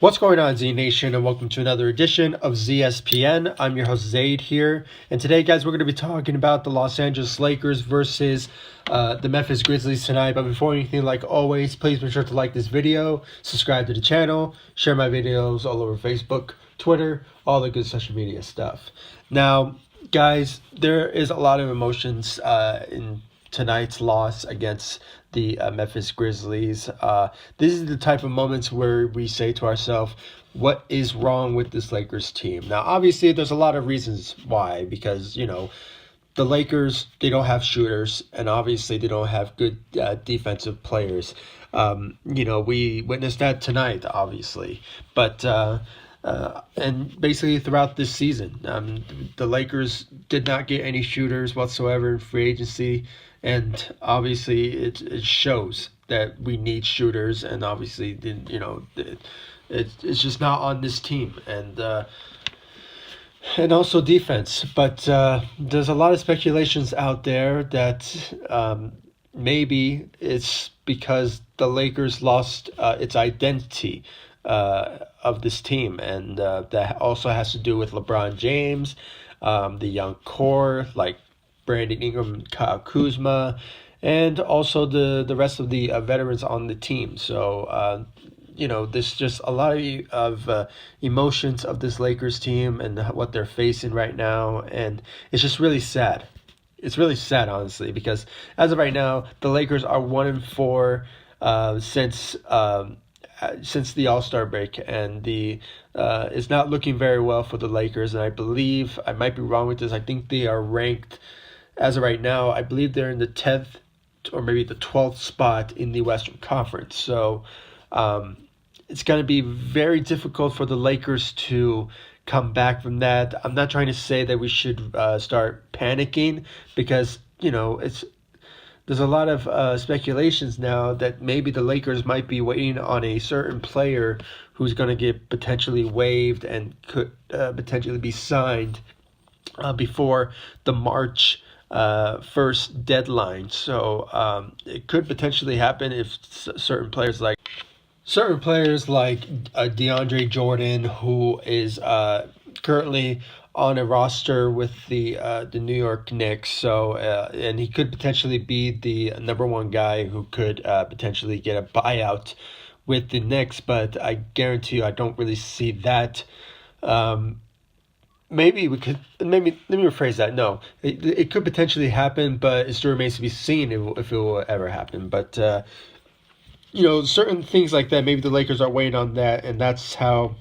What's going on, Z Nation, and welcome to another edition of ZSPN. I'm your host, Zaid here, and today, guys, we're going to be talking about the Los Angeles Lakers versus the Memphis Grizzlies tonight. But before anything, like always, please make sure to like this video, subscribe to the channel, share my videos all over Facebook, Twitter, all the good social media stuff. Now, guys, there is a lot of emotions in tonight's loss against the Memphis Grizzlies. This is the type of moments where we say to ourselves, what is wrong with this Lakers team? Now, obviously, there's a lot of reasons why, because, the Lakers, they don't have shooters, and obviously they don't have good defensive players. We witnessed that tonight, obviously. But and basically throughout this season, the Lakers did not get any shooters whatsoever in free agency, and obviously it shows that we need shooters, and obviously it's just not on this team, and also defense. But there's a lot of speculations out there that maybe it's because the Lakers lost its identity of this team, and that also has to do with LeBron James, the young core like Brandon Ingram, Kuzma, and also the rest of the veterans on the team. So there's just a lot of emotions of this Lakers team and what they're facing right now, and it's just really sad. It's really sad, honestly, because as of right now, the Lakers are 1-4 since the All-Star break, and it's not looking very well for the Lakers. And I believe, I might be wrong with this, I think they are ranked, as of right now, I believe they're in the 10th or maybe the 12th spot in the Western Conference. So it's going to be very difficult for the Lakers to come back from that. I'm not trying to say that we should start panicking, because there's a lot of speculations now that maybe the Lakers might be waiting on a certain player who's going to get potentially waived and could potentially be signed before the March 1st deadline. So it could potentially happen if certain players like DeAndre Jordan, who is currently on a roster with the New York Knicks. So and he could potentially be the number one guy who could potentially get a buyout with the Knicks. But I guarantee you, I don't really see that. Maybe we could. Maybe let me rephrase that. No, it could potentially happen, but it still remains to be seen if it will ever happen. But certain things like that, maybe the Lakers are waiting on that, and that's how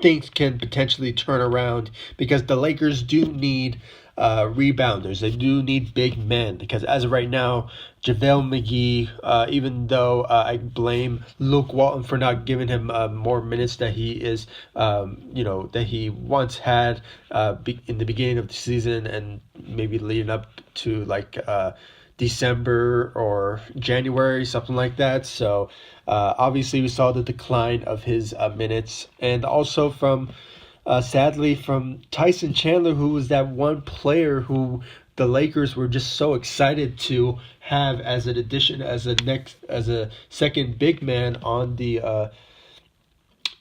things can potentially turn around, because the Lakers do need rebounders. They do need big men, because as of right now, JaVale McGee, even though I blame Luke Walton for not giving him more minutes that he is, that he once had in the beginning of the season, and maybe leading up to December or January, something like that. So obviously we saw the decline of his minutes, and also sadly from Tyson Chandler, who was that one player who the Lakers were just so excited to have as an addition, as a second big man on the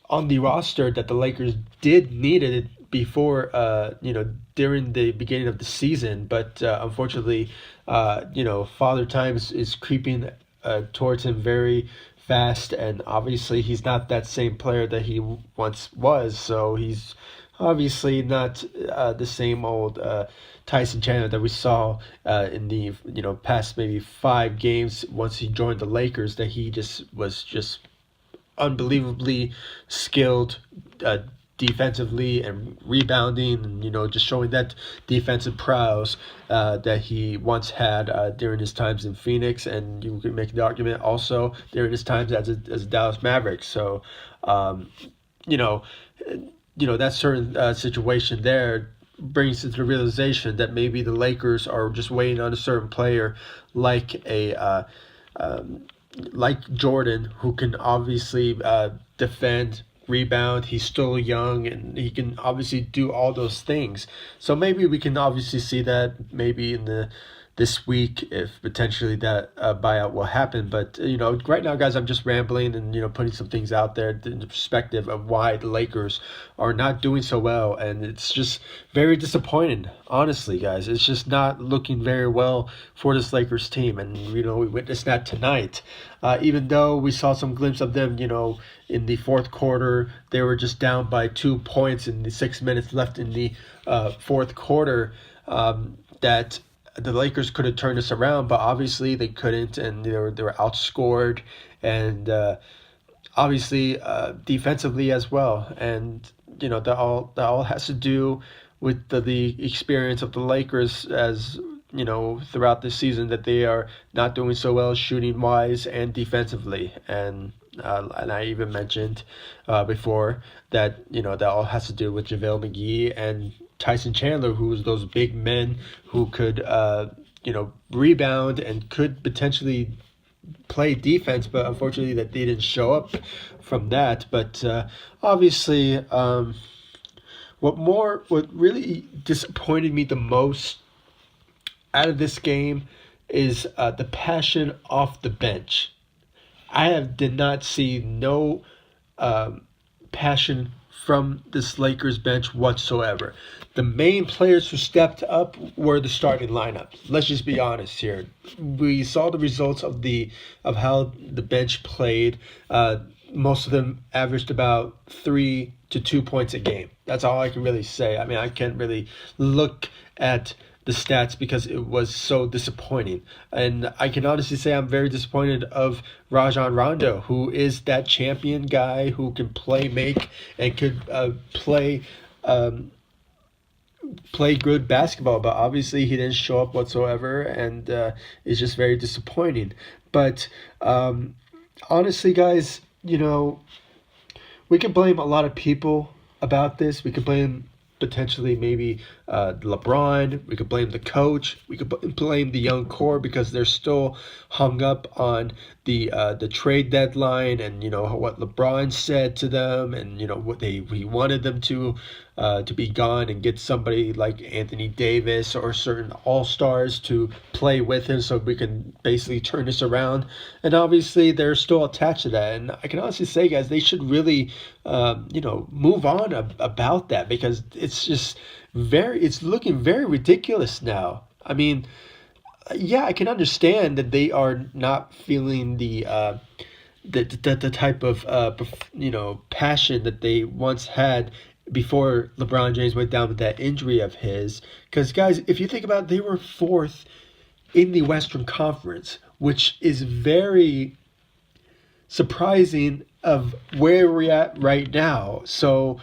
roster, that the Lakers did needed it before during the beginning of the season. But unfortunately, Father Time is creeping towards him very fast, and obviously he's not that same player that he once was. So he's obviously not the same old Tyson Chandler that we saw in the past maybe 5 games once he joined the Lakers, that he was unbelievably skilled defensively and rebounding, and just showing that defensive prowess that he once had during his times in Phoenix, and you can make the argument also during his times as a Dallas Maverick. So that certain situation there brings to the realization that maybe the Lakers are just waiting on a certain player like Jordan, who can obviously defend, rebound. He's still young, and he can obviously do all those things. So maybe we can obviously see that maybe in the this week if potentially that buyout will happen. But right now, guys, I'm just rambling and putting some things out there in the perspective of why the Lakers are not doing so well, and it's just very disappointing. Honestly, guys, it's just not looking very well for this Lakers team, and we witnessed that tonight. Even though we saw some glimpse of them, in the fourth quarter, they were just down by 2 points in the 6 minutes left in the fourth quarter. That the Lakers could have turned this around, but obviously they couldn't, and they were outscored, and obviously defensively as well. And that all has to do with the experience of the Lakers, as throughout this season, that they are not doing so well shooting wise and defensively. And I even mentioned before that that all has to do with JaVale McGee and Tyson Chandler, who was those big men who could rebound and could potentially play defense, but unfortunately that they didn't show up from that. But obviously, what really disappointed me the most out of this game is the passion off the bench. Did not see no passion from this Lakers bench whatsoever. The main players who stepped up were the starting lineup. Let's just be honest here. We saw the results of how the bench played. Most of them averaged about 3 to 2 points a game. That's all I can really say. I mean, I can't really look at the stats because it was so disappointing. And I can honestly say I'm very disappointed of Rajon Rondo, who is that champion guy who can make, and could play good basketball, but obviously he didn't show up whatsoever, and it's just very disappointing. But honestly, guys, we can blame a lot of people about this. We could blame potentially maybe LeBron. We could blame the coach. We could blame the young core because they're still hung up on the trade deadline, and what LeBron said to them, and what he wanted them to be gone and get somebody like Anthony Davis or certain all-stars to play with him so we can basically turn this around. And obviously they're still attached to that. And I can honestly say, guys, they should really move on about that, because it's looking very ridiculous now. I mean, yeah, I can understand that they are not feeling the type of passion that they once had before LeBron James went down with that injury of his. Because, guys, if you think about it, they were fourth in the Western Conference, which is very surprising of where we're at right now. So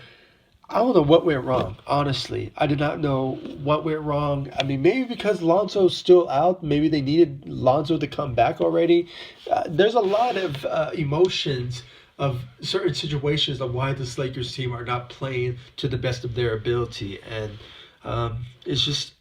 I don't know what went wrong, honestly. I did not know what went wrong. I mean, maybe because Lonzo's still out. Maybe they needed Lonzo to come back already. There's a lot of emotions of certain situations of why this Lakers team are not playing to the best of their ability. And it's just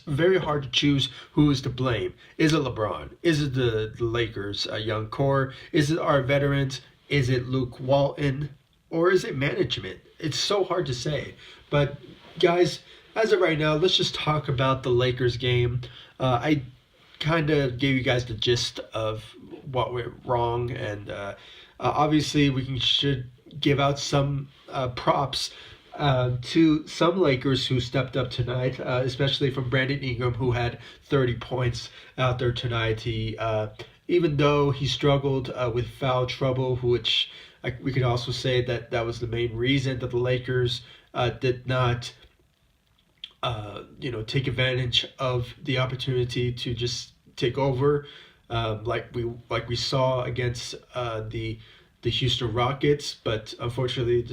very hard to choose who is to blame. Is it LeBron? Is it the Lakers' young core? Is it our veterans? Is it Luke Walton? Or is it management? It's so hard to say. But, guys, as of right now, let's just talk about the Lakers game. I kind of gave you guys the gist of what went wrong. And obviously, should give out some props to some Lakers who stepped up tonight, especially from Brandon Ingram, who had 30 points out there tonight. He, even though he struggled with foul trouble, which we could also say that was the main reason that the Lakers did not, take advantage of the opportunity to just take over, like we saw against the Houston Rockets. But unfortunately, it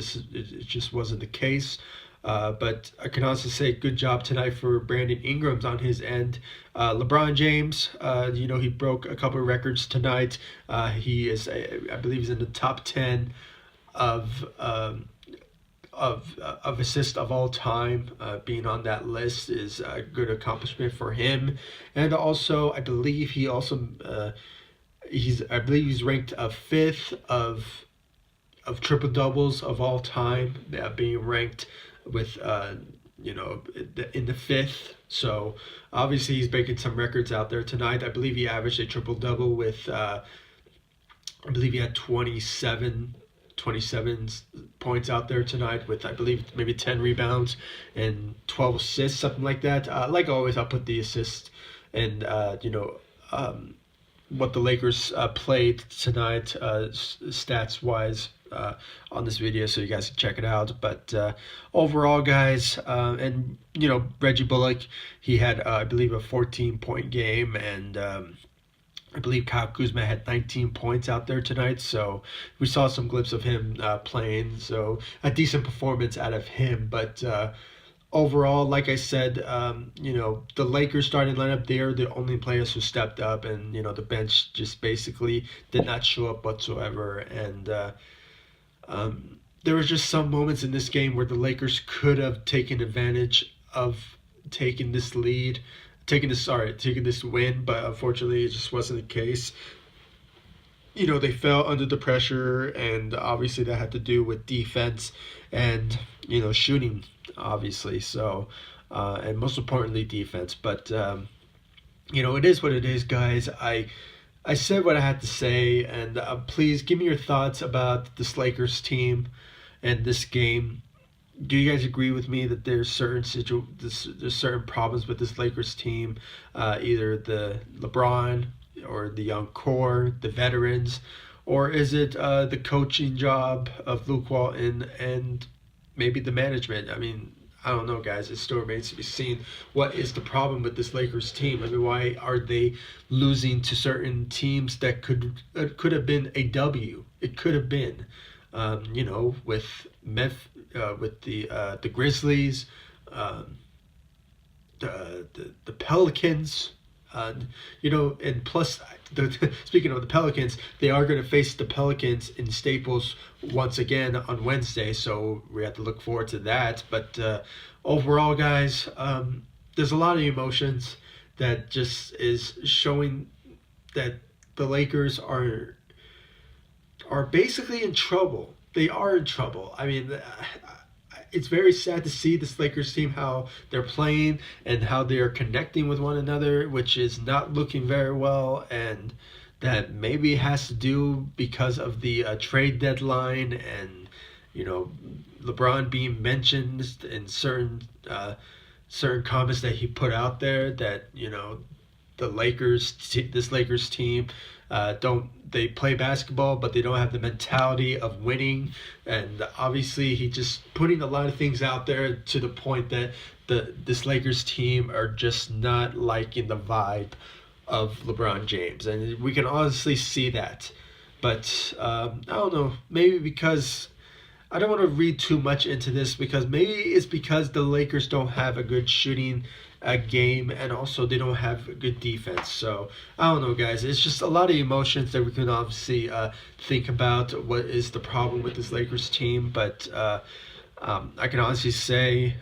just wasn't the case. But I can also say good job tonight for Brandon Ingram on his end. LeBron James, he broke a couple of records tonight. He is, I believe, he's in the top 10 of assists of all time. Being on that list is a good accomplishment for him. And also, I believe he's ranked fifth of triple doubles of all time, being ranked with in the fifth. So obviously he's breaking some records out there tonight. I believe he averaged a triple double with I believe he had 27 points out there tonight with, I believe, maybe 10 rebounds and 12 assists, something like that. Like always, I'll put the assist and what the Lakers played tonight, stats wise, on this video, so you guys can check it out. But overall, guys, and Reggie Bullock, he had I believe a 14-point game, and I believe Kyle Kuzma had 19 points out there tonight, so we saw some glimpses of him playing. So a decent performance out of him, but overall, like I said, the Lakers starting lineup, they're the only players who stepped up, and the bench just basically did not show up whatsoever. And there was just some moments in this game where the Lakers could have taken advantage of taking this lead, taking this win, but unfortunately it just wasn't the case. They fell under the pressure, and obviously that had to do with defense and shooting, obviously. So and most importantly defense. But it is what it is, guys. I said what I had to say, and please give me your thoughts about this Lakers team and this game. Do you guys agree with me that there's certain problems with this Lakers team, either the LeBron or the young core, the veterans, or is it the coaching job of Luke Walton and maybe the management? I mean, I don't know, guys. It still remains to be seen. What is the problem with this Lakers team? I mean, why are they losing to certain teams that could have been a W? It could have been, with the Grizzlies, the Pelicans. And plus, speaking of the Pelicans, they are going to face the Pelicans in Staples once again on Wednesday, so we have to look forward to that. But overall, guys, there's a lot of emotions that just is showing that the Lakers are basically in trouble. They are in trouble. I mean, it's very sad to see this Lakers team, how they're playing and how they are connecting with one another, which is not looking very well, and that maybe has to do because of the trade deadline and LeBron being mentioned in certain comments that he put out there, that this Lakers team they play basketball, but they don't have the mentality of winning. And obviously he just putting a lot of things out there to the point that this Lakers team are just not liking the vibe of LeBron James, and we can honestly see that. But I don't know, maybe because I don't want to read too much into this, because maybe it's because the Lakers don't have a good shooting game, and also they don't have a good defense. So I don't know, guys. It's just a lot of emotions that we can obviously think about what is the problem with this Lakers team. But I can honestly say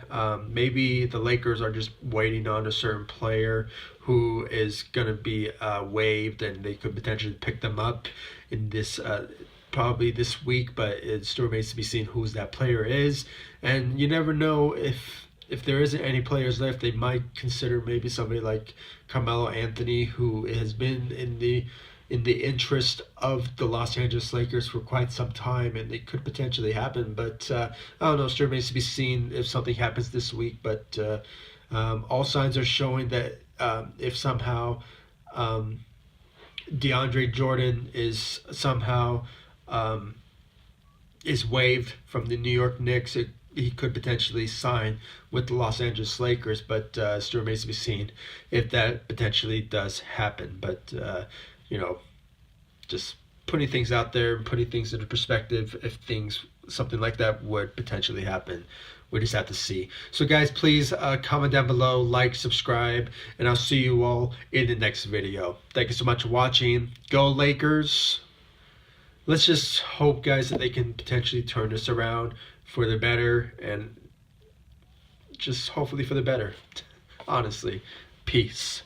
maybe the Lakers are just waiting on a certain player who is going to be waived, and they could potentially pick them up in this probably this week, but it still remains to be seen who that player is. And you never know, if there isn't any players left, they might consider maybe somebody like Carmelo Anthony, who has been in the interest of the Los Angeles Lakers for quite some time, and it could potentially happen. But I don't know, still remains to be seen if something happens this week. But all signs are showing that if somehow DeAndre Jordan is somehow is waived from the New York Knicks, he could potentially sign with the Los Angeles Lakers, but still remains to be seen if that potentially does happen. But just putting things out there and putting things into perspective, if something like that would potentially happen, we just have to see. So guys, please comment down below, like, subscribe, and I'll see you all in the next video. Thank you so much for watching. Go Lakers! Let's just hope, guys, that they can potentially turn this around for the better, and just hopefully for the better. Honestly, peace.